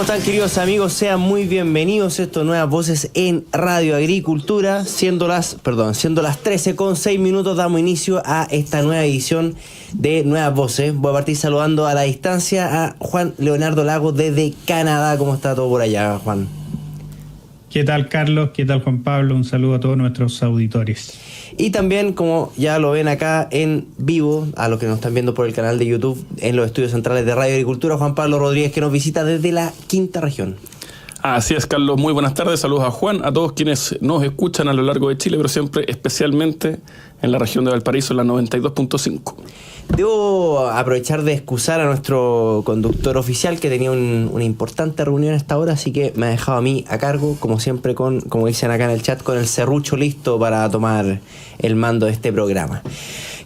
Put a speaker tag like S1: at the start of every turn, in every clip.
S1: están, queridos amigos? Sean muy bienvenidos a estas nuevas voces en Radio Agricultura. Siendo las 13:06, damos inicio a esta nueva edición de Nuevas Voces. Voy a partir saludando a la distancia a Juan Leonardo Lago desde Canadá. ¿Cómo está todo por allá, Juan?
S2: ¿Qué tal, Carlos? ¿Qué tal, Juan Pablo? Un saludo a todos nuestros auditores.
S1: Y también, como ya lo ven acá en vivo, a los que nos están viendo por el canal de YouTube, en los estudios centrales de Radio Agricultura, Juan Pablo Rodríguez, que nos visita desde la quinta región.
S3: Así es, Carlos. Muy buenas tardes. Saludos a Juan, a todos quienes nos escuchan a lo largo de Chile, pero siempre especialmente en la región de Valparaíso, en la 92.5.
S1: Debo aprovechar de excusar a nuestro conductor oficial, que tenía una importante reunión a esta hora, así que me ha dejado a mí a cargo, como siempre, como dicen acá en el chat, con el serrucho listo para tomar el mando de este programa.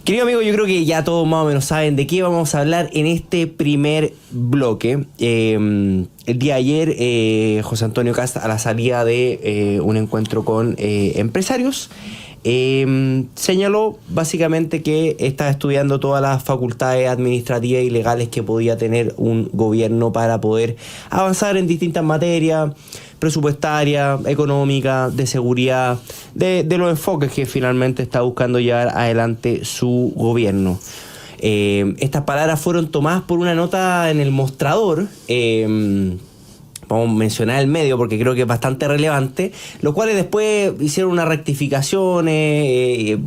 S1: Querido amigo, yo creo que ya todos más o menos saben de qué vamos a hablar en este primer bloque. El día de ayer, José Antonio Kast, a la salida de un encuentro con empresarios, señaló básicamente que estaba estudiando todas las facultades administrativas y legales que podía tener un gobierno para poder avanzar en distintas materias presupuestaria, económica, de seguridad, de los enfoques que finalmente está buscando llevar adelante su gobierno. Estas palabras fueron tomadas por una nota en El Mostrador. Vamos a mencionar el medio porque creo que es bastante relevante, los cuales después hicieron unas rectificaciones,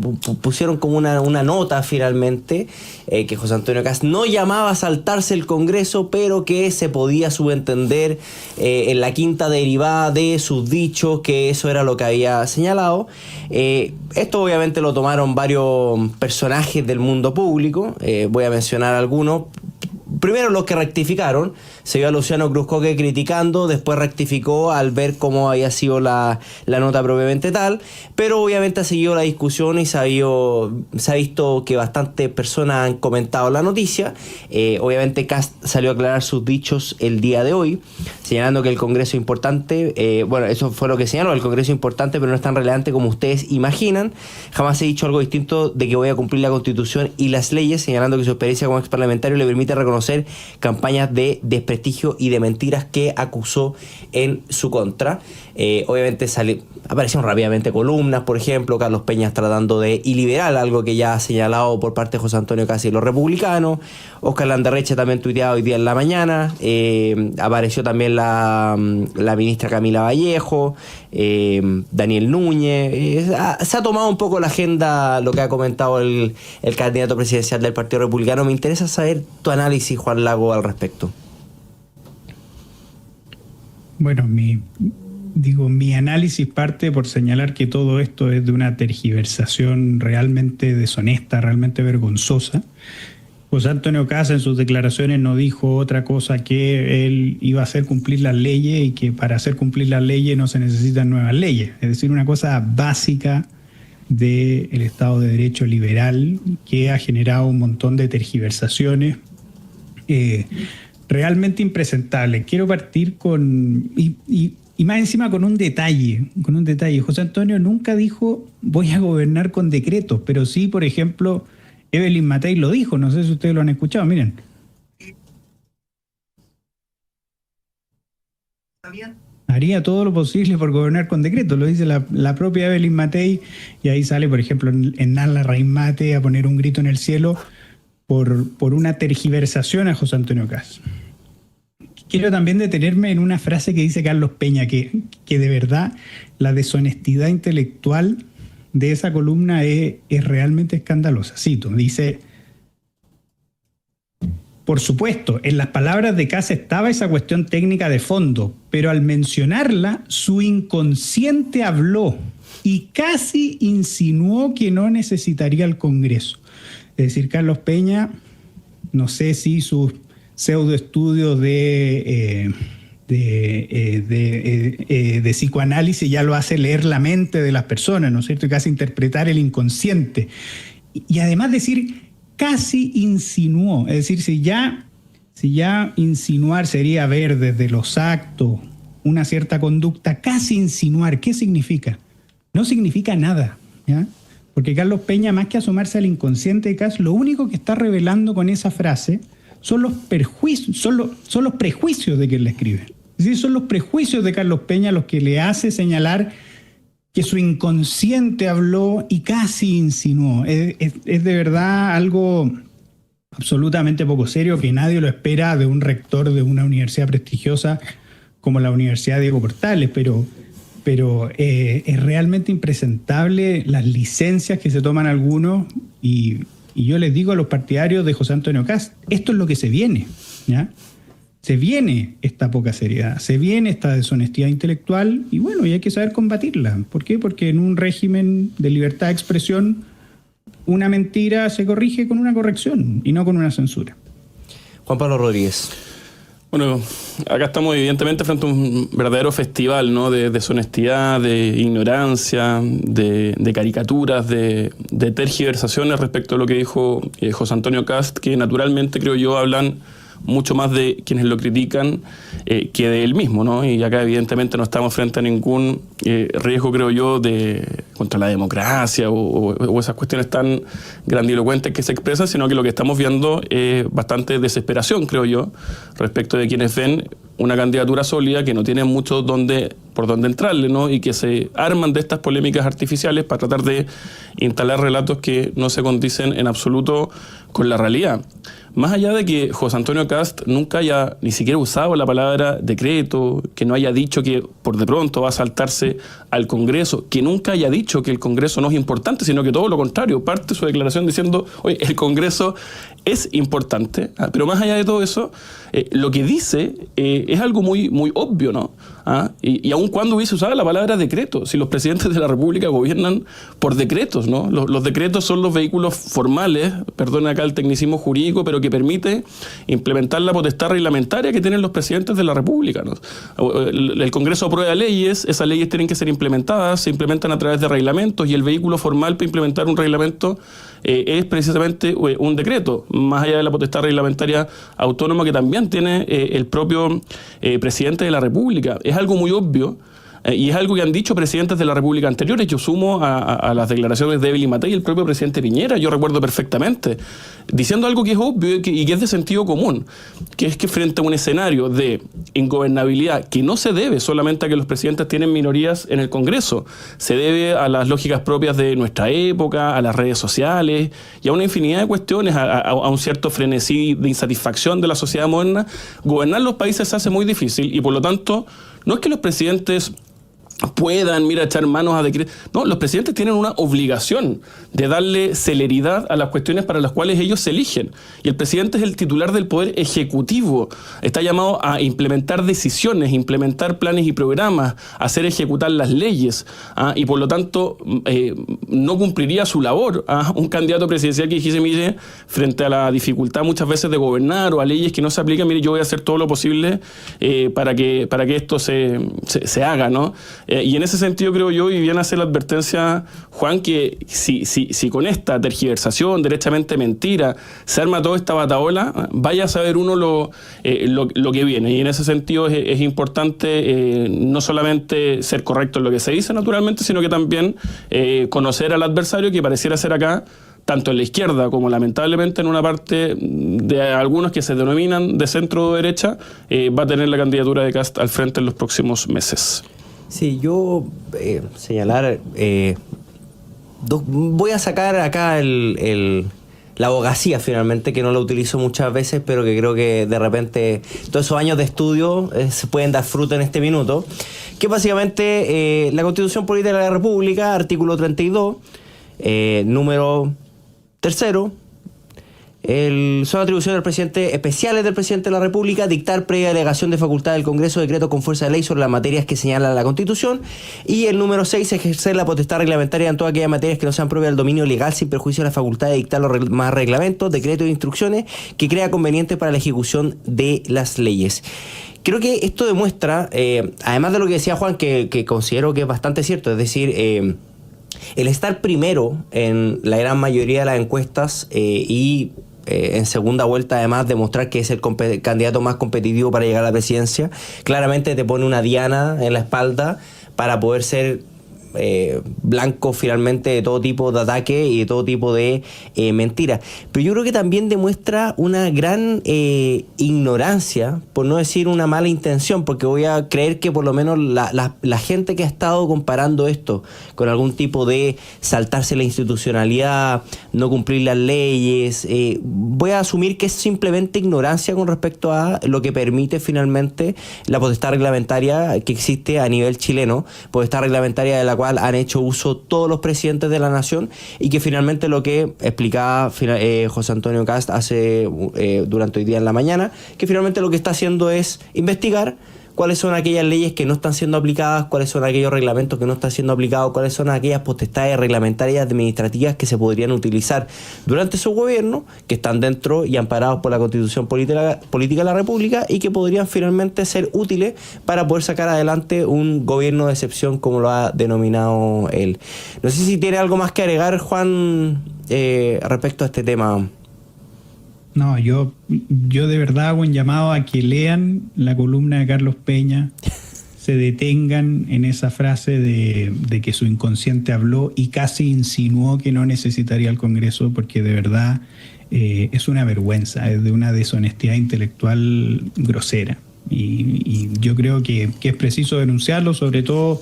S1: pusieron como una nota finalmente, que José Antonio Kast no llamaba a saltarse el Congreso, pero que se podía subentender en la quinta derivada de sus dichos, que eso era lo que había señalado. Esto obviamente lo tomaron varios personajes del mundo público, voy a mencionar algunos. Primero los que rectificaron, se vio a Luciano Cruzcoque criticando, después rectificó al ver cómo había sido la nota propiamente tal, pero obviamente ha seguido la discusión y se ha visto que bastantes personas han comentado la noticia. Obviamente Kast salió a aclarar sus dichos el día de hoy, señalando que el Congreso es importante, bueno, eso fue lo que señaló, el Congreso es importante, pero no es tan relevante como ustedes imaginan. Jamás he dicho algo distinto de que voy a cumplir la Constitución y las leyes, señalando que su experiencia como exparlamentario le permite reconocer campañas de desprestigio y de mentiras que acusó en su contra. Obviamente aparecieron rápidamente columnas, por ejemplo, Carlos Peñas tratando de iliberar, algo que ya ha señalado por parte de José Antonio Kast y los republicanos. Oscar Landerreche también tuiteaba hoy día en la mañana. Apareció también la ministra Camila Vallejo, Daniel Núñez. Se ha tomado un poco la agenda lo que ha comentado el candidato presidencial del Partido Republicano. Me interesa saber tu análisis, Juan Lago, al respecto.
S2: Bueno, mi análisis parte por señalar que todo esto es de una tergiversación realmente deshonesta, realmente vergonzosa. José Antonio Kast en sus declaraciones no dijo otra cosa que él iba a hacer cumplir las leyes y que para hacer cumplir las leyes no se necesitan nuevas leyes. Es decir, una cosa básica del Estado de Derecho liberal que ha generado un montón de tergiversaciones realmente impresentables. Quiero partir y más encima con un detalle. José Antonio nunca dijo voy a gobernar con decretos, pero sí, por ejemplo, Evelyn Matei lo dijo, no sé si ustedes lo han escuchado, miren. Haría todo lo posible por gobernar con decretos, lo dice la propia Evelyn Matei, y ahí sale, por ejemplo, en Narla Raimate a poner un grito en el cielo por una tergiversación a José Antonio Kast. Quiero también detenerme en una frase que dice Carlos Peña, que de verdad la deshonestidad intelectual de esa columna es realmente escandalosa. Cito, dice: por supuesto, en las palabras de Kast estaba esa cuestión técnica de fondo, pero al mencionarla, su inconsciente habló y casi insinuó que no necesitaría el Congreso. Es decir, Carlos Peña, no sé si sus pseudoestudios de psicoanálisis ya lo hace leer la mente de las personas, ¿no es cierto? Y casi interpretar el inconsciente. Y además decir casi insinuó, es decir, si ya insinuar sería ver desde los actos una cierta conducta, casi insinuar, ¿qué significa? No significa nada, ¿ya? Porque Carlos Peña, más que asomarse al inconsciente de Kast, lo único que está revelando con esa frase son los prejuicios de quien la escribe. Es Es decir, son los prejuicios de Carlos Peña los que le hace señalar que su inconsciente habló y casi insinuó. Es de verdad algo absolutamente poco serio, que nadie lo espera de un rector de una universidad prestigiosa como la Universidad Diego Portales, pero es realmente impresentable las licencias que se toman algunos, y yo les digo a los partidarios de José Antonio Kast, esto es lo que se viene, ¿ya? Se viene esta poca seriedad, se viene esta deshonestidad intelectual, y bueno, y hay que saber combatirla. ¿Por qué? Porque en un régimen de libertad de expresión, una mentira se corrige con una corrección y no con una censura.
S1: Juan Pablo Rodríguez.
S3: Bueno, acá estamos evidentemente frente a un verdadero festival, ¿no? De deshonestidad, de ignorancia, de caricaturas, de tergiversaciones respecto a lo que dijo José Antonio Kast, que naturalmente, creo yo, hablan mucho más de quienes lo critican que de él mismo, ¿no? Y acá evidentemente no estamos frente a ningún riesgo, creo yo, contra la democracia o esas cuestiones tan grandilocuentes que se expresan, sino que lo que estamos viendo es bastante desesperación, creo yo, respecto de quienes ven una candidatura sólida que no tiene mucho por dónde entrarle, ¿no? Y que se arman de estas polémicas artificiales para tratar de instalar relatos que no se condicen en absoluto con la realidad. Más allá de que José Antonio Kast nunca haya ni siquiera usado la palabra decreto, que no haya dicho que por de pronto va a saltarse al Congreso, que nunca haya dicho que el Congreso no es importante, sino que todo lo contrario, parte su declaración diciendo, oye, el Congreso es importante, pero más allá de todo eso, lo que dice es algo muy, muy obvio, ¿no? Y aun cuando hubiese usado la palabra decreto, si los presidentes de la República gobiernan por decretos, ¿no? Los decretos son los vehículos formales, perdón acá el tecnicismo jurídico, pero que permite implementar la potestad reglamentaria que tienen los presidentes de la República, ¿no? El Congreso aprueba leyes, esas leyes tienen que ser implementadas, se implementan a través de reglamentos, y el vehículo formal para implementar un reglamento es precisamente un decreto, más allá de la potestad reglamentaria autónoma que también tiene el propio presidente de la República. Es algo muy obvio. Y es algo que han dicho presidentes de la República anteriores. Yo sumo a las declaraciones de Evelyn Matei y el propio presidente Piñera, yo recuerdo perfectamente, diciendo algo que es obvio y que es de sentido común, que es que frente a un escenario de ingobernabilidad que no se debe solamente a que los presidentes tienen minorías en el Congreso, se debe a las lógicas propias de nuestra época, a las redes sociales y a una infinidad de cuestiones, a un cierto frenesí de insatisfacción de la sociedad moderna. Gobernar los países se hace muy difícil y por lo tanto no es que los presidentes puedan, echar manos a decretos. No, los presidentes tienen una obligación de darle celeridad a las cuestiones para las cuales ellos se eligen. Y el presidente es el titular del poder ejecutivo. Está llamado a implementar decisiones, implementar planes y programas, hacer ejecutar las leyes. Y por lo tanto, no cumpliría su labor un candidato presidencial que dijese, mire, frente a la dificultad muchas veces de gobernar o a leyes que no se aplican, mire, yo voy a hacer todo lo posible para que esto se haga, ¿no? Y en ese sentido creo yo, y bien hacer la advertencia, Juan, que si con esta tergiversación, derechamente mentira, se arma toda esta batahola, vaya a saber uno lo que viene. Y en ese sentido es importante no solamente ser correcto en lo que se dice naturalmente, sino que también conocer al adversario, que pareciera ser acá, tanto en la izquierda como lamentablemente en una parte de algunos que se denominan de centro derecha, va a tener la candidatura de Kast al frente en los próximos meses.
S1: Sí, yo señalar, voy a sacar acá la abogacía finalmente, que no la utilizo muchas veces, pero que creo que de repente todos esos años de estudio se pueden dar fruto en este minuto, que básicamente la Constitución Política de la República, artículo 32, número 3, son atribuciones del presidente, especiales del presidente de la República, dictar previa delegación de facultad del Congreso decreto con fuerza de ley sobre las materias que señala la Constitución. Y el número 6, ejercer la potestad reglamentaria en todas aquellas materias que no sean propias del dominio legal, sin perjuicio de la facultad de dictar los más reglamentos, decretos e instrucciones que crea conveniente para la ejecución de las leyes. Creo que esto demuestra, además de lo que decía Juan, que considero que es bastante cierto, es decir, el estar primero en la gran mayoría de las encuestas y en segunda vuelta además demostrar que es el candidato más competitivo para llegar a la presidencia, claramente te pone una diana en la espalda para poder ser blancos finalmente de todo tipo de ataque y de todo tipo de mentiras. Pero yo creo que también demuestra una gran ignorancia, por no decir una mala intención, porque voy a creer que por lo menos la gente que ha estado comparando esto con algún tipo de saltarse la institucionalidad, no cumplir las leyes, voy a asumir que es simplemente ignorancia con respecto a lo que permite finalmente la potestad reglamentaria que existe a nivel chileno, potestad reglamentaria de la cual han hecho uso todos los presidentes de la nación, y que finalmente lo que explicaba José Antonio Kast durante hoy día en la mañana, que finalmente lo que está haciendo es investigar cuáles son aquellas leyes que no están siendo aplicadas, cuáles son aquellos reglamentos que no están siendo aplicados, cuáles son aquellas potestades reglamentarias administrativas que se podrían utilizar durante su gobierno, que están dentro y amparados por la Constitución Política de la República, y que podrían finalmente ser útiles para poder sacar adelante un gobierno de excepción, como lo ha denominado él. No sé si tiene algo más que agregar, Juan, respecto a este tema.
S2: No, yo de verdad hago un llamado a que lean la columna de Carlos Peña, se detengan en esa frase de que su inconsciente habló y casi insinuó que no necesitaría el Congreso, porque de verdad es una vergüenza, es de una deshonestidad intelectual grosera. Y yo creo que es preciso denunciarlo, sobre todo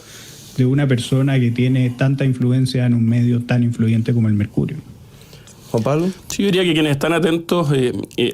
S2: de una persona que tiene tanta influencia en un medio tan influyente como el Mercurio.
S1: Juan Pablo.
S3: Sí, yo diría que quienes están atentos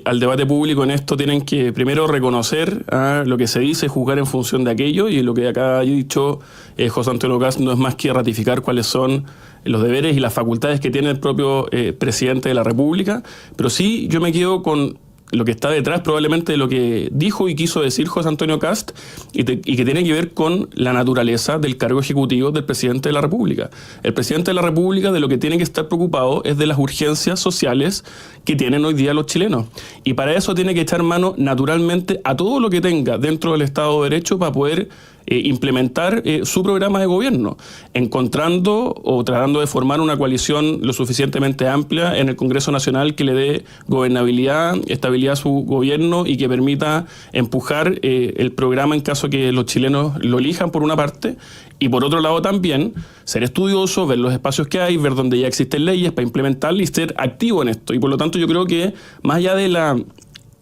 S3: al debate público en esto tienen que primero reconocer lo que se dice, juzgar en función de aquello, y lo que acá ha dicho José Antonio Kast no es más que ratificar cuáles son los deberes y las facultades que tiene el propio presidente de la República. Pero sí, yo me quedo con lo que está detrás probablemente de lo que dijo y quiso decir José Antonio Kast, y que tiene que ver con la naturaleza del cargo ejecutivo del presidente de la República. El presidente de la República de lo que tiene que estar preocupado es de las urgencias sociales que tienen hoy día los chilenos. Y para eso tiene que echar mano naturalmente a todo lo que tenga dentro del Estado de Derecho para poder implementar su programa de gobierno, encontrando o tratando de formar una coalición lo suficientemente amplia en el Congreso Nacional que le dé gobernabilidad, estabilidad a su gobierno y que permita empujar el programa en caso que los chilenos lo elijan, por una parte, y por otro lado también ser estudioso, ver los espacios que hay, ver dónde ya existen leyes para implementarlas y ser activo en esto. Y por lo tanto yo creo que más allá de la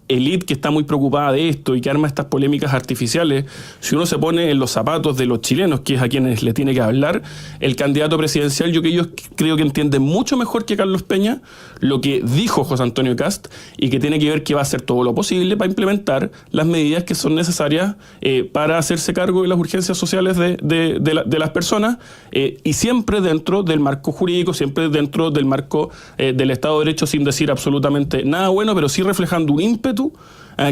S3: élite que está muy preocupada de esto y que arma estas polémicas artificiales, si uno se pone en los zapatos de los chilenos, que es a quienes le tiene que hablar, el candidato presidencial, yo creo que entiende mucho mejor que Carlos Peña lo que dijo José Antonio Kast, y que tiene que ver que va a hacer todo lo posible para implementar las medidas que son necesarias para hacerse cargo de las urgencias sociales de las personas, y siempre dentro del marco jurídico, siempre dentro del marco del Estado de Derecho, sin decir absolutamente nada bueno, pero sí reflejando un ímpetu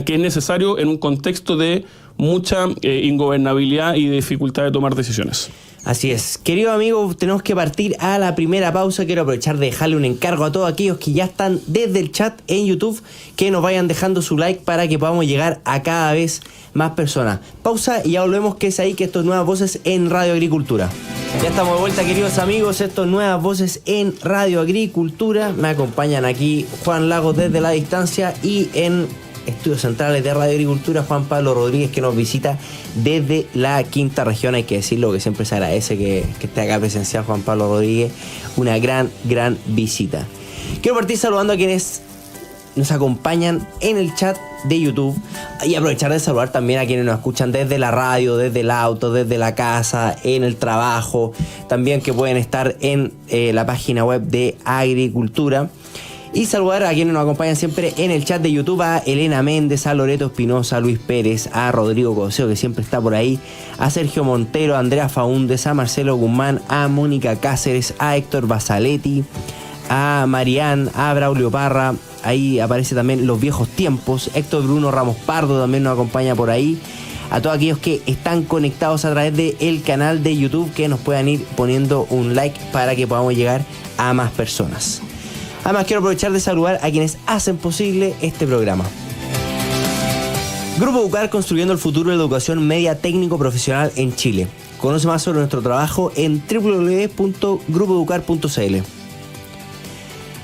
S3: que es necesario en un contexto de mucha ingobernabilidad y dificultad de tomar decisiones.
S1: Así es. Querido amigo, tenemos que partir a la primera pausa. Quiero aprovechar de dejarle un encargo a todos aquellos que ya están desde el chat en YouTube, que nos vayan dejando su like para que podamos llegar a cada vez más personas. Pausa y ya volvemos, que es ahí que esto es Nuevas Voces en Radio Agricultura. Ya estamos de vuelta, queridos amigos. Esto es Nuevas Voces en Radio Agricultura. Me acompañan aquí Juan Lagos desde la distancia, y en Estudios Centrales de Radio Agricultura, Juan Pablo Rodríguez, que nos visita desde la quinta región. Hay que decirlo, que siempre se agradece que esté acá presencial Juan Pablo Rodríguez. Una gran visita. Quiero partir saludando a quienes nos acompañan en el chat de YouTube, y aprovechar de saludar también a quienes nos escuchan desde la radio, desde el auto, desde la casa, en el trabajo, también que pueden estar en la página web de Agricultura. Y saludar a quienes nos acompañan siempre en el chat de YouTube: a Elena Méndez, a Loreto Espinosa, a Luis Pérez, a Rodrigo Coseo, que siempre está por ahí, a Sergio Montero, a Andrea Faúndez, a Marcelo Guzmán, a Mónica Cáceres, a Héctor Basaletti, a Marián, a Braulio Parra. Ahí aparece también Los Viejos Tiempos. Héctor Bruno Ramos Pardo también nos acompaña por ahí. A todos aquellos que están conectados a través del canal de YouTube, que nos puedan ir poniendo un like para que podamos llegar a más personas. Además, quiero aprovechar de saludar a quienes hacen posible este programa. Grupo Educar, construyendo el futuro de la educación media técnico profesional en Chile. Conoce más sobre nuestro trabajo en www.grupoeducar.cl.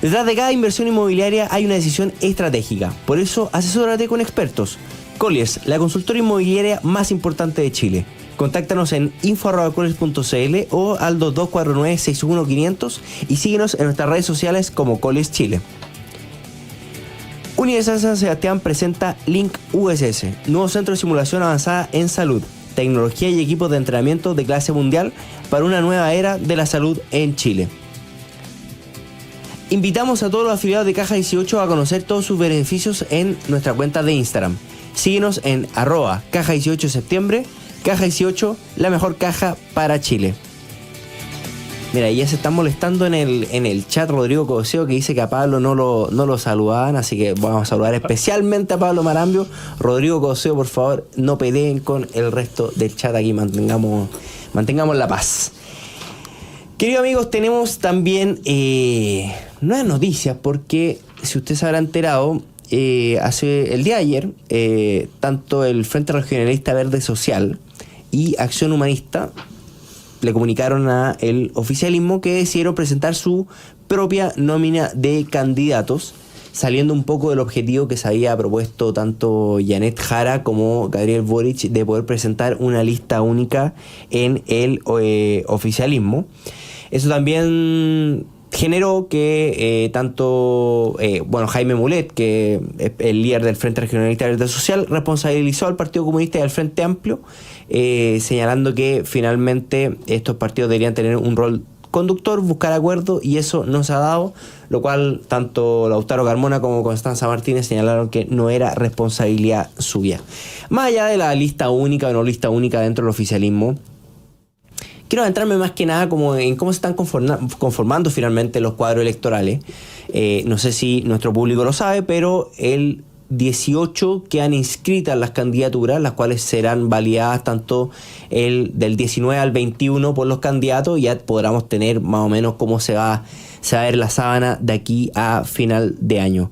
S1: Detrás de cada inversión inmobiliaria hay una decisión estratégica. Por eso, asesórate con expertos. Colliers, la consultora inmobiliaria más importante de Chile. Contáctanos en info@coles.cl o al 2249-61500 y síguenos en nuestras redes sociales como Coles Chile. Universidad San Sebastián presenta Link USS, nuevo centro de simulación avanzada en salud, tecnología y equipos de entrenamiento de clase mundial para una nueva era de la salud en Chile. Invitamos a todos los afiliados de Caja 18 a conocer todos sus beneficios en nuestra cuenta de Instagram. Síguenos en @Caja 18 Septiembre. Caja 18, la mejor caja para Chile. Mira, ya se están molestando en el chat Rodrigo Coseo, que dice que a Pablo no lo saludaban, así que vamos a saludar especialmente a Pablo Marambio. Rodrigo Coseo, por favor, no peleen con el resto del chat aquí, mantengamos la paz. Queridos amigos, tenemos también nuevas noticias, porque si usted se habrá enterado, hace el día de ayer, tanto el Frente Regionalista Verde Social y Acción Humanista le comunicaron a el oficialismo que decidieron presentar su propia nómina de candidatos, saliendo un poco del objetivo que se había propuesto tanto Janet Jara como Gabriel Boric de poder presentar una lista única en el oficialismo. Eso también generó que Jaime Mulet, que es el líder del Frente Regionalista Verde Social, responsabilizó al Partido Comunista y al Frente Amplio, señalando que finalmente estos partidos deberían tener un rol conductor, buscar acuerdos, y eso no se ha dado, lo cual tanto Lautaro Carmona como Constanza Martínez señalaron que no era responsabilidad suya. Más allá de la lista única o no lista única dentro del oficialismo, quiero adentrarme más que nada como en cómo se están conformando finalmente los cuadros electorales. No sé si nuestro público lo sabe, pero el 18 quedan inscritas las candidaturas, las cuales serán validadas tanto del 19 al 21 por los candidatos. Ya podremos tener más o menos cómo se va a ver la sábana de aquí a final de año.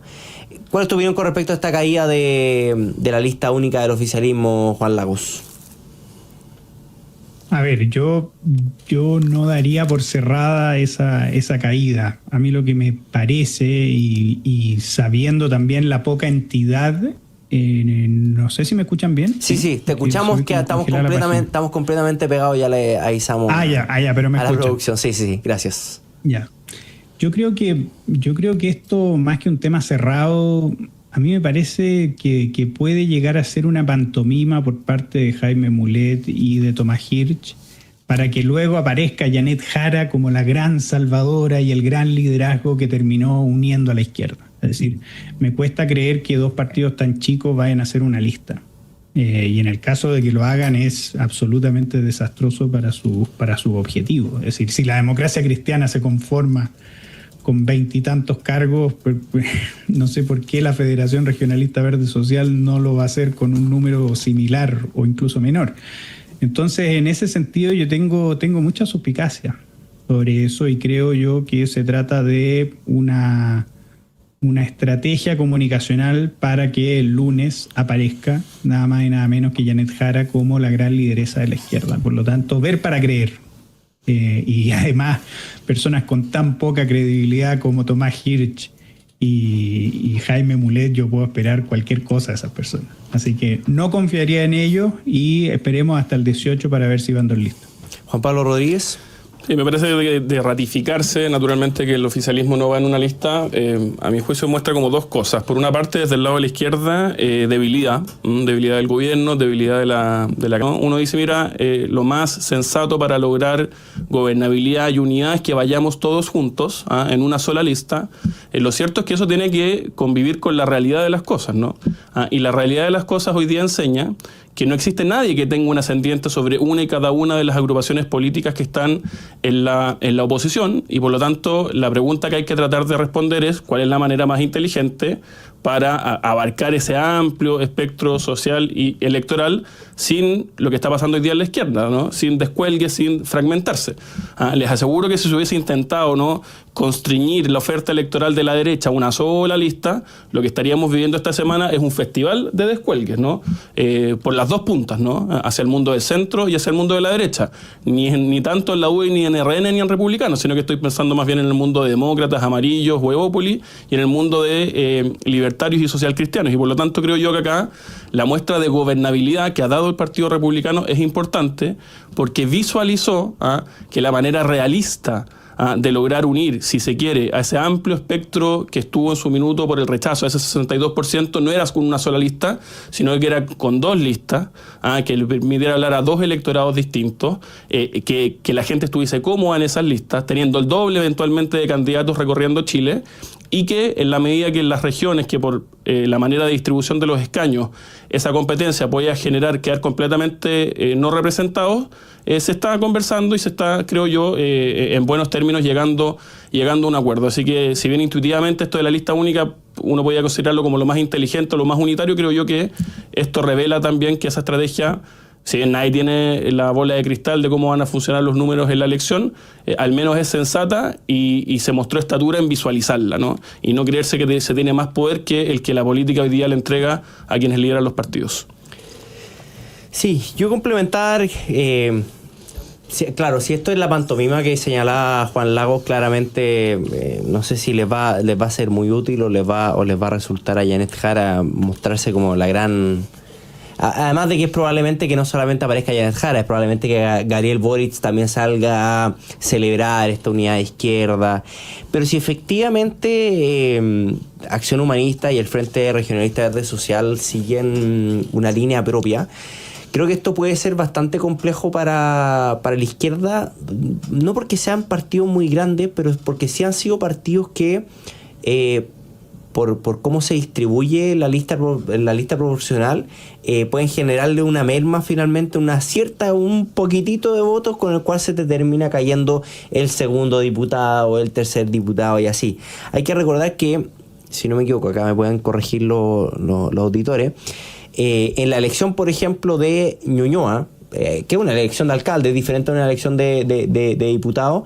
S1: ¿Cuál es tu opinión con respecto a esta caída de la lista única del oficialismo, Juan Lagos?
S2: A ver, yo no daría por cerrada esa caída. A mí lo que me parece, y sabiendo también la poca entidad, no sé si me escuchan bien.
S1: Sí, te escuchamos, que estamos completamente pegados, ya le avisamos
S2: pero me
S1: a la
S2: escuchan.
S1: producción. Sí, gracias.
S2: Ya. Yo creo que esto, más que un tema cerrado, a mí me parece que puede llegar a ser una pantomima por parte de Jaime Mulet y de Tomás Hirsch, para que luego aparezca Janet Jara como la gran salvadora y el gran liderazgo que terminó uniendo a la izquierda. Es decir, me cuesta creer que dos partidos tan chicos vayan a hacer una lista. Y en el caso de que lo hagan, es absolutamente desastroso para su objetivo. Es decir, si la democracia cristiana se conforma con 20 y tantos cargos, pues, no sé por qué la Federación Regionalista Verde Social no lo va a hacer con un número similar o incluso menor. Entonces, en ese sentido, yo tengo mucha suspicacia sobre eso, y creo yo que se trata de una estrategia comunicacional para que el lunes aparezca nada más y nada menos que Janet Jara como la gran lideresa de la izquierda. Por lo tanto, ver para creer. Y además, personas con tan poca credibilidad como Tomás Hirsch y Jaime Mulet, yo puedo esperar cualquier cosa de esas personas. Así que no confiaría en ellos, y esperemos hasta el 18 para ver si van dos listas.
S1: Juan Pablo Rodríguez.
S3: Sí, me parece de ratificarse, naturalmente, que el oficialismo no va en una lista. A mi juicio muestra como dos cosas. Por una parte, desde el lado de la izquierda, debilidad del gobierno, debilidad de la... Uno dice, mira, lo más sensato para lograr gobernabilidad y unidad es que vayamos todos juntos en una sola lista. Lo cierto es que eso tiene que convivir con la realidad de las cosas, ¿no? Y la realidad de las cosas hoy día enseña que no existe nadie que tenga un ascendiente sobre una y cada una de las agrupaciones políticas que están en la oposición, y por lo tanto la pregunta que hay que tratar de responder es cuál es la manera más inteligente para abarcar ese amplio espectro social y electoral sin lo que está pasando hoy día en la izquierda, ¿no? Sin descuelgue, sin fragmentarse. Les aseguro que si se hubiese intentado, ¿no?, constreñir la oferta electoral de la derecha a una sola lista, lo que estaríamos viviendo esta semana es un festival de descuelgues, ¿no? Por las dos puntas, ¿no? Hacia el mundo del centro y hacia el mundo de la derecha. Ni tanto en la UE, ni en RN, ni en Republicanos, sino que estoy pensando más bien en el mundo de demócratas, amarillos, huevópoli, y en el mundo de libertad libertarios y socialcristianos. Y por lo tanto creo yo que acá la muestra de gobernabilidad que ha dado el Partido Republicano es importante porque visualizó que la manera realista de lograr unir, si se quiere, a ese amplio espectro que estuvo en su minuto por el rechazo, ese 62%, no era con una sola lista, sino que era con dos listas, que le permitiera hablar a dos electorados distintos, que la gente estuviese cómoda en esas listas, teniendo el doble eventualmente de candidatos recorriendo Chile, y que en la medida que en las regiones, que por la manera de distribución de los escaños, esa competencia podía quedar completamente no representados, se está conversando y se está, creo yo, en buenos términos llegando a un acuerdo. Así que si bien intuitivamente esto de la lista única uno podía considerarlo como lo más inteligente, lo más unitario, creo yo que esto revela también que esa estrategia, si bien nadie tiene la bola de cristal de cómo van a funcionar los números en la elección, al menos es sensata y se mostró estatura en visualizarla, ¿no? Y no creerse que se tiene más poder que el que la política hoy día le entrega a quienes lideran los partidos.
S1: Sí, yo complementar, claro, si esto es la pantomima que señalaba Juan Lagos, claramente no sé si les va a ser muy útil o les va a resultar a Janet Jara mostrarse como la gran... Además de que es probablemente que no solamente aparezca Janet Jara, es probablemente que Gabriel Boric también salga a celebrar esta unidad de izquierda. Pero si efectivamente Acción Humanista y el Frente Regionalista Verde Social siguen una línea propia, creo que esto puede ser bastante complejo para la izquierda, no porque sean partidos muy grandes, pero porque sí han sido partidos que... Por cómo se distribuye la lista proporcional, pueden generarle una merma finalmente, un poquitito de votos con el cual se te termina cayendo el segundo diputado, el tercer diputado y así. Hay que recordar que, si no me equivoco, acá me pueden corregir los auditores, en la elección, por ejemplo, de Ñuñoa, que es una elección de alcalde, diferente a una elección de diputado,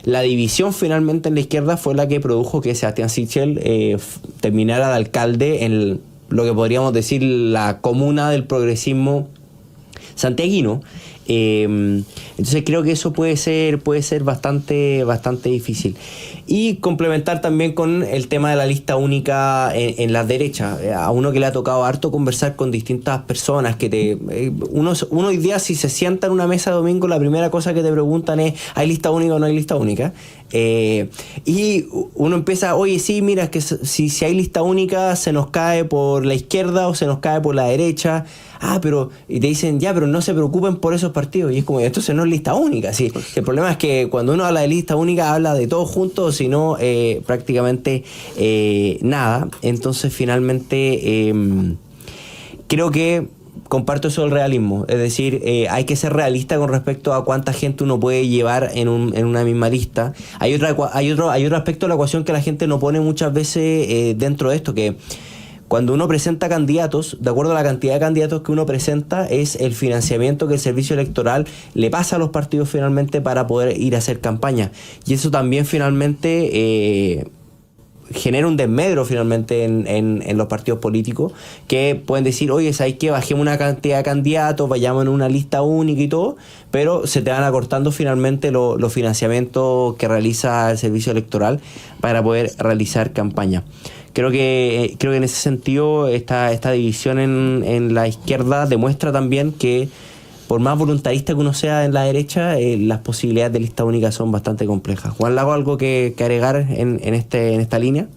S1: la división finalmente en la izquierda fue la que produjo que Sebastián Sichel terminara de alcalde en lo que podríamos decir la comuna del progresismo santiaguino. Entonces creo que eso puede ser bastante difícil. Y complementar también con el tema de la lista única en la derecha. A uno que le ha tocado harto conversar con distintas personas, uno hoy día si se sienta en una mesa de domingo, la primera cosa que te preguntan es ¿hay lista única o no hay lista única? Y uno empieza, oye, sí, mira, es que si hay lista única se nos cae por la izquierda o se nos cae por la derecha. Y te dicen, pero no se preocupen por esos partidos. Y es como, entonces no es lista única. ¿Sí? El problema es que cuando uno habla de lista única, habla de todos juntos, sino prácticamente nada. Entonces, finalmente, creo que comparto eso del realismo. Es decir, hay que ser realista con respecto a cuánta gente uno puede llevar en una misma lista. Hay otro aspecto de la ecuación que la gente no pone muchas veces dentro de esto, que cuando uno presenta candidatos, de acuerdo a la cantidad de candidatos que uno presenta, es el financiamiento que el servicio electoral le pasa a los partidos finalmente para poder ir a hacer campaña. Y eso también finalmente genera un desmedro finalmente en los partidos políticos, que pueden decir, oye, ¿sabes qué? Bajemos una cantidad de candidatos, vayamos en una lista única y todo, pero se te van acortando finalmente los financiamientos que realiza el servicio electoral para poder realizar campaña. Creo que en ese sentido esta división en la izquierda demuestra también que por más voluntarista que uno sea en la derecha, las posibilidades de lista única son bastante complejas. Juan Lago, ¿algo que agregar en esta línea?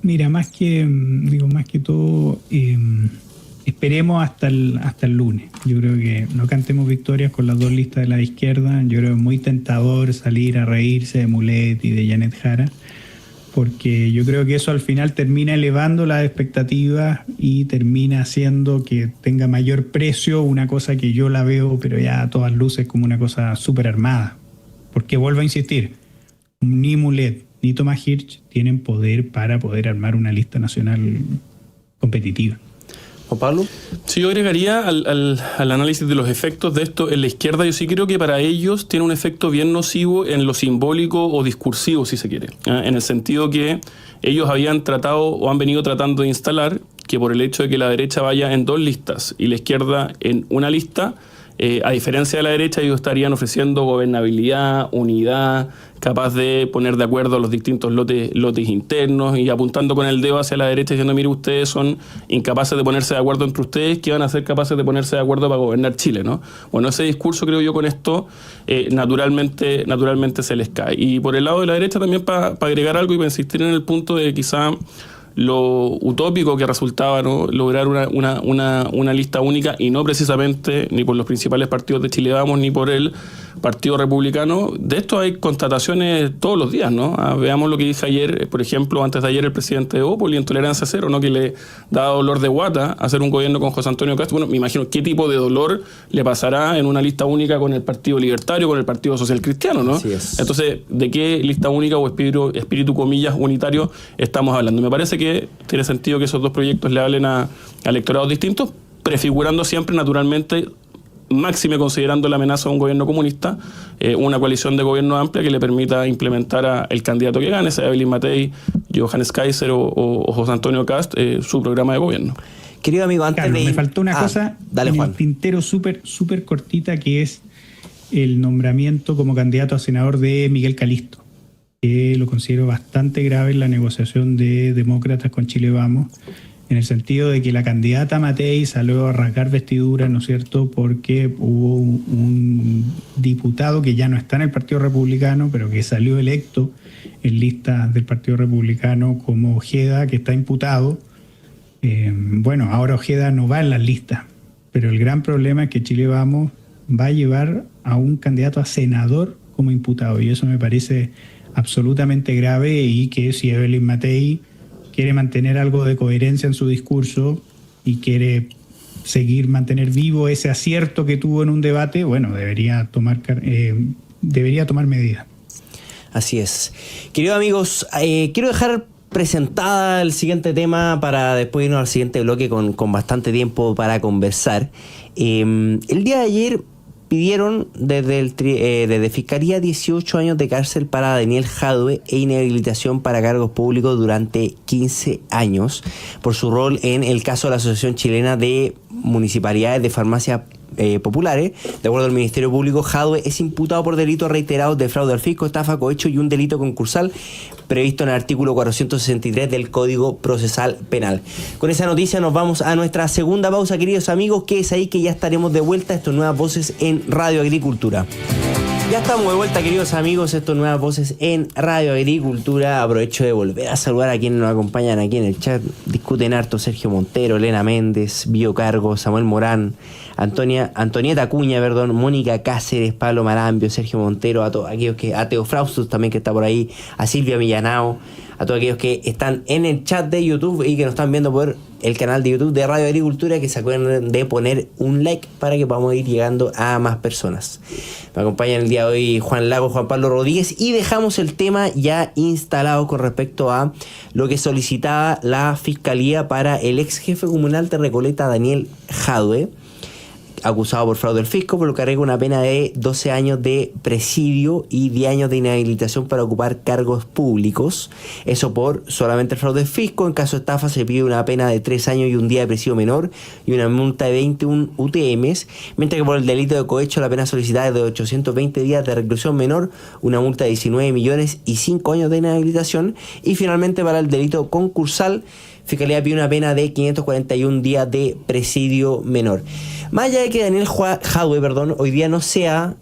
S2: Mira, más que todo, esperemos hasta el lunes. Yo creo que no cantemos victorias con las dos listas de la izquierda. Yo creo que es muy tentador salir a reírse de Mulet y de Janet Jara, porque yo creo que eso al final termina elevando las expectativas y termina haciendo que tenga mayor precio una cosa que yo la veo, pero ya a todas luces, como una cosa súper armada. Porque vuelvo a insistir, ni Mulet ni Tomás Hirsch tienen poder para poder armar una lista nacional competitiva.
S1: ¿Juan Pablo?
S3: Sí, yo agregaría al análisis de los efectos de esto en la izquierda. Yo sí creo que para ellos tiene un efecto bien nocivo en lo simbólico o discursivo, si se quiere, en el sentido que ellos habían tratado o han venido tratando de instalar que por el hecho de que la derecha vaya en dos listas y la izquierda en una lista, A diferencia de la derecha, ellos estarían ofreciendo gobernabilidad, unidad, capaz de poner de acuerdo a los distintos lotes internos y apuntando con el dedo hacia la derecha diciendo, mire, ustedes son incapaces de ponerse de acuerdo entre ustedes, ¿qué van a ser capaces de ponerse de acuerdo para gobernar Chile, ¿no? Bueno, ese discurso, creo yo, con esto naturalmente se les cae. Y por el lado de la derecha también para agregar algo y para insistir en el punto de quizá lo utópico que resultaba, ¿no?, lograr una lista única, y no precisamente ni por los principales partidos de Chile Vamos ni por el Partido Republicano. De esto hay constataciones todos los días, ¿no? Veamos lo que dije ayer, por ejemplo, antes de ayer el presidente de Opoli en Tolerancia Cero, ¿no?, que le da dolor de guata hacer un gobierno con José Antonio Cast. Bueno, me imagino qué tipo de dolor le pasará en una lista única con el Partido Libertario, con el Partido Social Cristiano, ¿no?
S1: Así es.
S3: Entonces, ¿de qué lista única o espíritu comillas unitario estamos hablando? Me parece que tiene sentido que esos dos proyectos le hablen a electorados distintos, prefigurando siempre, naturalmente, máxime considerando la amenaza de un gobierno comunista, una coalición de gobierno amplia que le permita implementar el candidato que gane, sea Evelyn Matei, Johannes Kaiser o José Antonio Cast, su programa de gobierno.
S1: Querido amigo, antes
S2: Carlos,
S1: de...
S2: me faltó una cosa
S1: dale,
S2: en
S1: Juan.
S2: el tintero súper cortita, que es el nombramiento como candidato a senador de Miguel Calisto, que lo considero bastante grave en la negociación de demócratas con Chile Vamos, en el sentido de que la candidata Matei salió a rasgar vestiduras, ¿no es cierto?, porque hubo un diputado que ya no está en el Partido Republicano, pero que salió electo en lista del Partido Republicano como Ojeda, que está imputado. Bueno, ahora Ojeda no va en las listas, pero el gran problema es que Chile Vamos va a llevar a un candidato a senador como imputado, y eso me parece absolutamente grave, y que si Evelyn Matei quiere mantener algo de coherencia en su discurso y quiere mantener vivo ese acierto que tuvo en un debate, bueno, debería tomar medidas.
S1: Así es. Queridos amigos, quiero dejar presentada el siguiente tema para después irnos al siguiente bloque con bastante tiempo para conversar. El día de ayer pidieron desde Fiscalía 18 años de cárcel para Daniel Jadwe e inhabilitación para cargos públicos durante 15 años por su rol en el caso de la Asociación Chilena de Municipalidades de Farmacias Populares. De acuerdo al Ministerio Público, Jadwe es imputado por delitos reiterados de fraude al fisco, estafa, cohecho y un delito concursal previsto en el artículo 463 del Código Procesal Penal. Con esa noticia nos vamos a nuestra segunda pausa, queridos amigos, que es ahí que ya estaremos de vuelta. Estas nuevas voces en Radio Agricultura. Ya estamos de vuelta, queridos amigos, estas nuevas voces en Radio Agricultura. Aprovecho de volver a saludar a quienes nos acompañan aquí en el chat. Discuten harto: Sergio Montero, Elena Méndez, Biocargo, Samuel Morán, Antonieta Acuña, Mónica Cáceres, Pablo Marambio, Sergio Montero, a todos aquellos a Teo Fraustus también, que está por ahí, a Silvia Millanao, a todos aquellos que están en el chat de YouTube y que nos están viendo por el canal de YouTube de Radio Agricultura, que se acuerden de poner un like para que podamos ir llegando a más personas. Me acompañan el día de hoy Juan Lago, Juan Pablo Rodríguez, y dejamos el tema ya instalado con respecto a lo que solicitaba la Fiscalía para el ex jefe comunal de Recoleta, Daniel Jadwe, acusado por fraude al fisco, por lo que carga una pena de 12 años de presidio y 10 años de inhabilitación para ocupar cargos públicos. Eso por solamente el fraude al fisco. En caso de estafa se pide una pena de 3 años y un día de presidio menor y una multa de 21 UTMs, mientras que por el delito de cohecho la pena solicitada es de 820 días de reclusión menor, una multa de 19 millones y 5 años de inhabilitación. Y finalmente, para el delito concursal, Fiscalía pide una pena de 541 días de presidio menor. Más allá de que Daniel Jadwe, hoy día no sea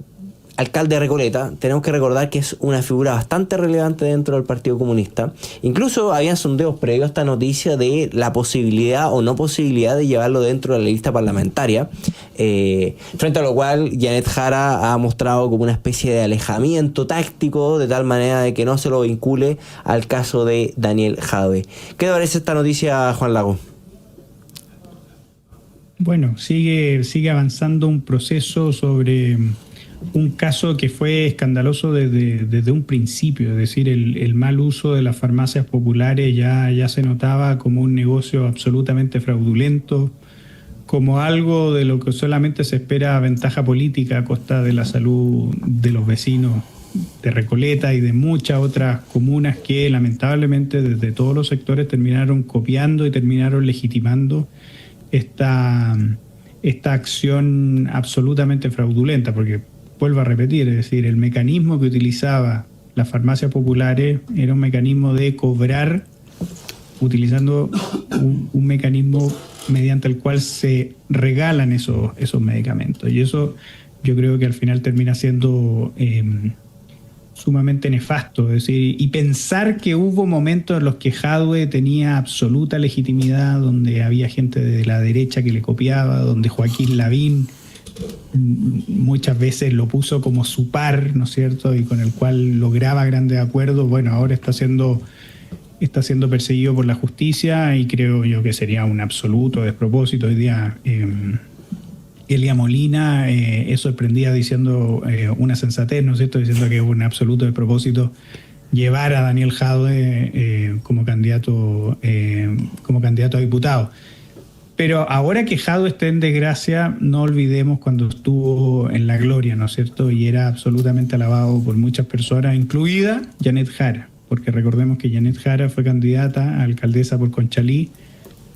S1: alcalde de Recoleta, tenemos que recordar que es una figura bastante relevante dentro del Partido Comunista. Incluso habían sondeos previos a esta noticia de la posibilidad o no posibilidad de llevarlo dentro de la lista parlamentaria, frente a lo cual Janet Jara ha mostrado como una especie de alejamiento táctico, de tal manera de que no se lo vincule al caso de Daniel Jadwe. ¿Qué te parece esta noticia, Juan Lago?
S2: Bueno, sigue avanzando un proceso sobre un caso que fue escandaloso desde un principio, es decir, el mal uso de las farmacias populares ya se notaba como un negocio absolutamente fraudulento, como algo de lo que solamente se espera ventaja política a costa de la salud de los vecinos de Recoleta y de muchas otras comunas que lamentablemente desde todos los sectores terminaron copiando y terminaron legitimando esta acción absolutamente fraudulenta, porque vuelvo a repetir, es decir, el mecanismo que utilizaba las farmacias populares era un mecanismo de cobrar utilizando un mecanismo mediante el cual se regalan esos medicamentos. Y eso yo creo que al final termina siendo sumamente nefasto. Es decir, y pensar que hubo momentos en los que Jadwe tenía absoluta legitimidad, donde había gente de la derecha que le copiaba, donde Joaquín Lavín muchas veces lo puso como su par, ¿no es cierto?, y con el cual lograba grandes acuerdos. Bueno, ahora está siendo perseguido por la justicia y creo yo que sería un absoluto despropósito. Hoy día Elia Molina es sorprendida diciendo una sensatez, ¿no es cierto?, diciendo que es un absoluto despropósito llevar a Daniel Jadwe como candidato a diputado. Pero ahora que Jadwe esté en desgracia, no olvidemos cuando estuvo en la gloria, ¿no es cierto?, y era absolutamente alabado por muchas personas, incluida Janet Jara, porque recordemos que Janet Jara fue candidata a alcaldesa por Conchalí,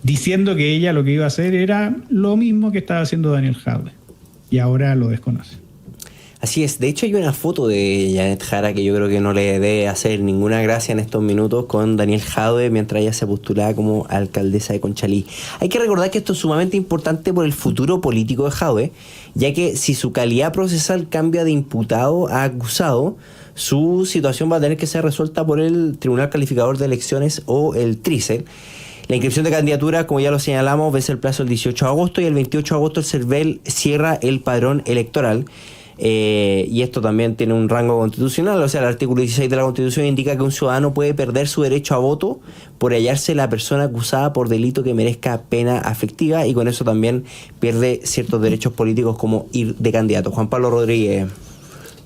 S2: diciendo que ella lo que iba a hacer era lo mismo que estaba haciendo Daniel Jadwe, y ahora lo desconoce.
S1: Así es, de hecho hay una foto de Janet Jara que yo creo que no le debe hacer ninguna gracia en estos minutos con Daniel Jadwe mientras ella se postulaba como alcaldesa de Conchalí. Hay que recordar que esto es sumamente importante por el futuro político de Jadwe, ya que si su calidad procesal cambia de imputado a acusado, su situación va a tener que ser resuelta por el Tribunal Calificador de Elecciones o el TRICE. La inscripción de candidatura, como ya lo señalamos, vence el plazo el 18 de agosto y el 28 de agosto el CERVEL cierra el padrón electoral. Y esto también tiene un rango constitucional, o sea, el artículo 16 de la Constitución indica que un ciudadano puede perder su derecho a voto por hallarse la persona acusada por delito que merezca pena aflictiva, y con eso también pierde ciertos derechos políticos como ir de candidato. Juan Pablo Rodríguez.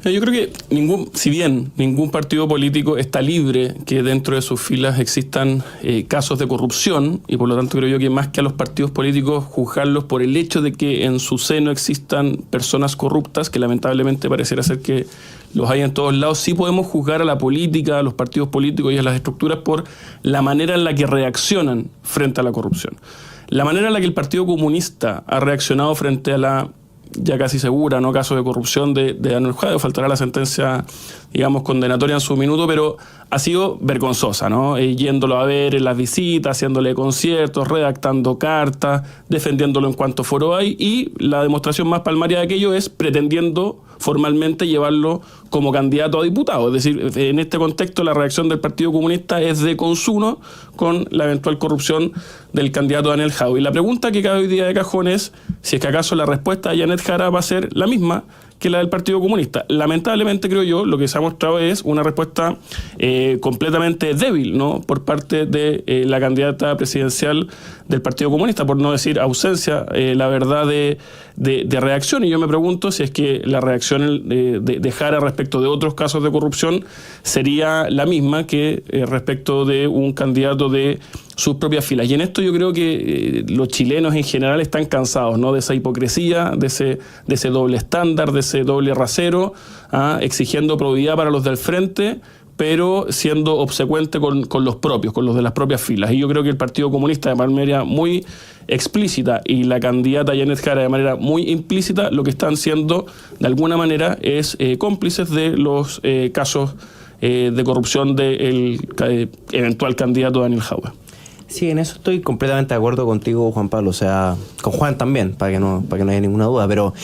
S3: Yo creo que si bien ningún partido político está libre que dentro de sus filas existan casos de corrupción, y por lo tanto creo yo que más que a los partidos políticos juzgarlos por el hecho de que en su seno existan personas corruptas, que lamentablemente pareciera ser que los hay en todos lados, sí podemos juzgar a la política, a los partidos políticos y a las estructuras por la manera en la que reaccionan frente a la corrupción. La manera en la que el Partido Comunista ha reaccionado frente a la ya casi segura, ¿no?, caso de corrupción de Daniel Jadwe, faltará la sentencia, digamos, condenatoria en su minuto, pero ha sido vergonzosa, ¿no? Yéndolo a ver en las visitas, haciéndole conciertos, redactando cartas, defendiéndolo en cuanto foro hay, y la demostración más palmaria de aquello es pretendiendo formalmente llevarlo como candidato a diputado. Es decir, en este contexto la reacción del Partido Comunista es de consuno con la eventual corrupción del candidato Daniel Jadwe. Y la pregunta que cabe hoy día de cajón es si es que acaso la respuesta de Janet Jara va a ser la misma que la del Partido Comunista. Lamentablemente, creo yo, lo que se ha mostrado es una respuesta completamente débil, ¿no?, por parte de la candidata presidencial del Partido Comunista, por no decir ausencia, la verdad, de reacción. Y yo me pregunto si es que la reacción de Jara respecto de otros casos de corrupción sería la misma que respecto de un candidato de sus propias filas. Y en esto yo creo que los chilenos en general están cansados, ¿no?, de esa hipocresía, de ese doble estándar, de ese doble rasero, exigiendo probidad para los del frente, pero siendo obsecuente con los propios, con los de las propias filas. Y yo creo que el Partido Comunista, de manera muy explícita, y la candidata Janet Jara de manera muy implícita, lo que están siendo de alguna manera es cómplices de los casos de corrupción del eventual candidato Daniel Jadwe.
S1: Sí, en eso estoy completamente de acuerdo contigo, Juan Pablo, o sea, con Juan también, para que no haya ninguna duda, pero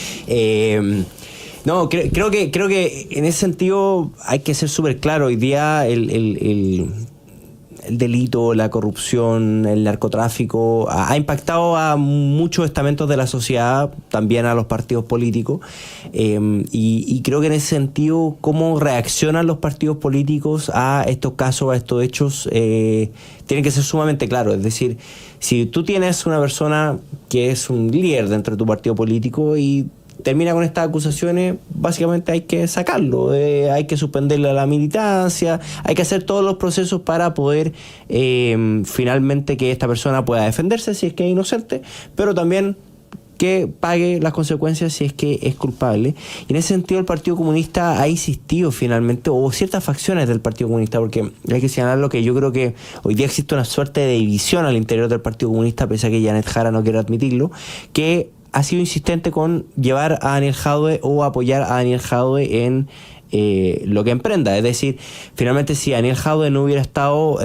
S1: no, creo que en ese sentido hay que ser súper claro. Hoy día el delito, la corrupción, el narcotráfico ha impactado a muchos estamentos de la sociedad, también a los partidos políticos, y creo que en ese sentido cómo reaccionan los partidos políticos a estos casos, a estos hechos, tienen que ser sumamente claros. Es decir, si tú tienes una persona que es un líder dentro de tu partido político y termina con estas acusaciones, básicamente hay que sacarlo, hay que suspenderle la militancia, hay que hacer todos los procesos para poder finalmente que esta persona pueda defenderse si es que es inocente, pero también que pague las consecuencias si es que es culpable. Y en ese sentido el Partido Comunista ha insistido finalmente, o ciertas facciones del Partido Comunista, porque hay que señalarlo que yo creo que hoy día existe una suerte de división al interior del Partido Comunista, pese a que Janet Jara no quiere admitirlo, que ha sido insistente con llevar a Daniel Jadwe o apoyar a Daniel Jadwe en lo que emprenda. Es decir, finalmente si Daniel Jadwe no hubiera estado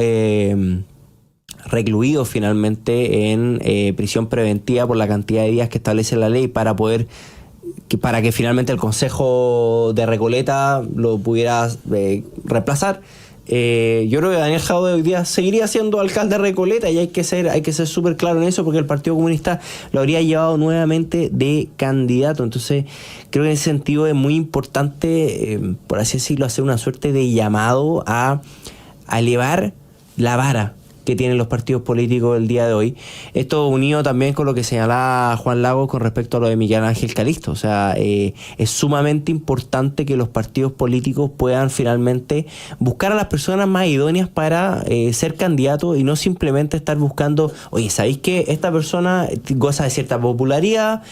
S1: recluido finalmente en prisión preventiva por la cantidad de días que establece la ley para que finalmente el Consejo de Recoleta lo pudiera reemplazar, yo creo que Daniel Jadwe hoy día seguiría siendo alcalde de Recoleta, y hay que ser súper claro en eso, porque el Partido Comunista lo habría llevado nuevamente de candidato. Entonces creo que en ese sentido es muy importante, por así decirlo, hacer una suerte de llamado a elevar la vara que tienen los partidos políticos el día de hoy. Esto unido también con lo que señalaba Juan Lagos con respecto a lo de Miguel Ángel Calisto. O sea, es sumamente importante que los partidos políticos puedan finalmente buscar a las personas más idóneas para ser candidatos, y no simplemente estar buscando, oye, ¿sabéis que esta persona goza de cierta popularidad?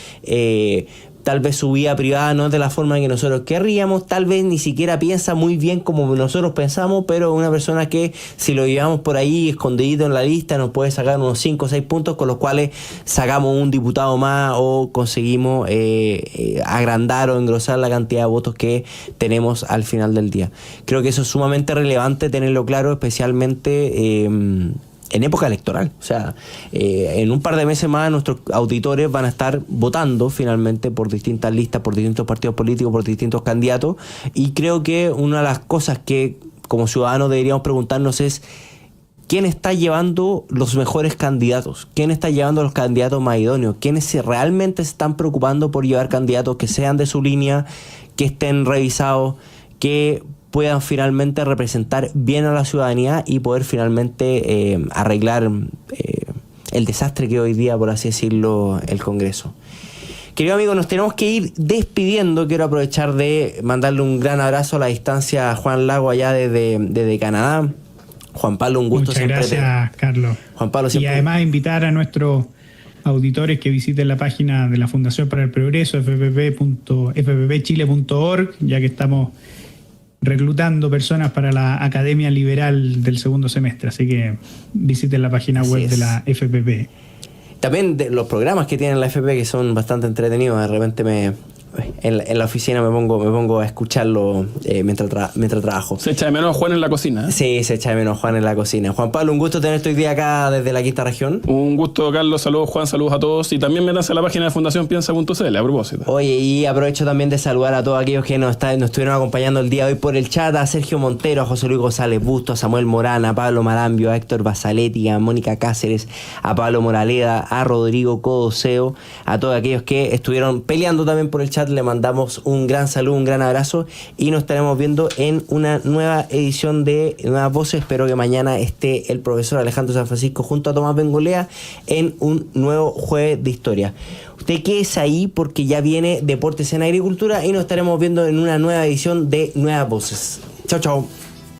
S1: Tal vez su vida privada no es de la forma en que nosotros querríamos, tal vez ni siquiera piensa muy bien como nosotros pensamos, pero una persona que si lo llevamos por ahí escondidito en la lista nos puede sacar unos 5 o 6 puntos, con los cuales sacamos un diputado más o conseguimos agrandar o engrosar la cantidad de votos que tenemos al final del día. Creo que eso es sumamente relevante tenerlo claro, especialmente en época electoral. O sea, en un par de meses más nuestros auditores van a estar votando finalmente por distintas listas, por distintos partidos políticos, por distintos candidatos, y creo que una de las cosas que como ciudadanos deberíamos preguntarnos es: ¿quién está llevando los mejores candidatos? ¿Quién está llevando los candidatos más idóneos? ¿Quiénes realmente se están preocupando por llevar candidatos que sean de su línea, que estén revisados, que puedan finalmente representar bien a la ciudadanía y poder finalmente arreglar el desastre que hoy día, por así decirlo, el Congreso? Querido amigo, nos tenemos que ir despidiendo. Quiero aprovechar de mandarle un gran abrazo a la distancia a Juan Lago allá desde Canadá. Juan Pablo, un gusto.
S2: Muchas gracias, Carlos.
S1: Juan Pablo, siempre.
S2: Y además invitar a nuestros auditores que visiten la página de la Fundación para el Progreso, fppchile.org, ya que estamos reclutando personas para la Academia Liberal del segundo semestre, así que visiten la página web de la FPP.
S1: También de los programas que tiene la FP, que son bastante entretenidos. De repente en la oficina me pongo a escucharlo mientras trabajo.
S3: Se echa de menos a Juan en la cocina, ¿eh?
S1: Sí, se echa de menos a Juan en la cocina. Juan Pablo, un gusto tenerte hoy día acá desde la quinta región.
S3: Un gusto, Carlos. Saludos, Juan. Saludos a todos. Y también métanse a la página de Fundacionpiensa.cl a propósito.
S1: Oye, y aprovecho también de saludar a todos aquellos que nos estuvieron acompañando el día de hoy por el chat: a Sergio Montero, a José Luis González Busto, a Samuel Morán, a Pablo Marambio, a Héctor Basaletti, a Mónica Cáceres, a Pablo Moraleda, a Rodrigo Codoseo, a todos aquellos que estuvieron peleando también por el chat. Le mandamos un gran saludo, un gran abrazo, y nos estaremos viendo en una nueva edición de Nuevas Voces. Espero que mañana esté el profesor Alejandro San Francisco junto a Tomás Bengolea en un nuevo jueves de historia. Usted quédese ahí porque ya viene Deportes en Agricultura y nos estaremos viendo en una nueva edición de Nuevas Voces. Chao, chao.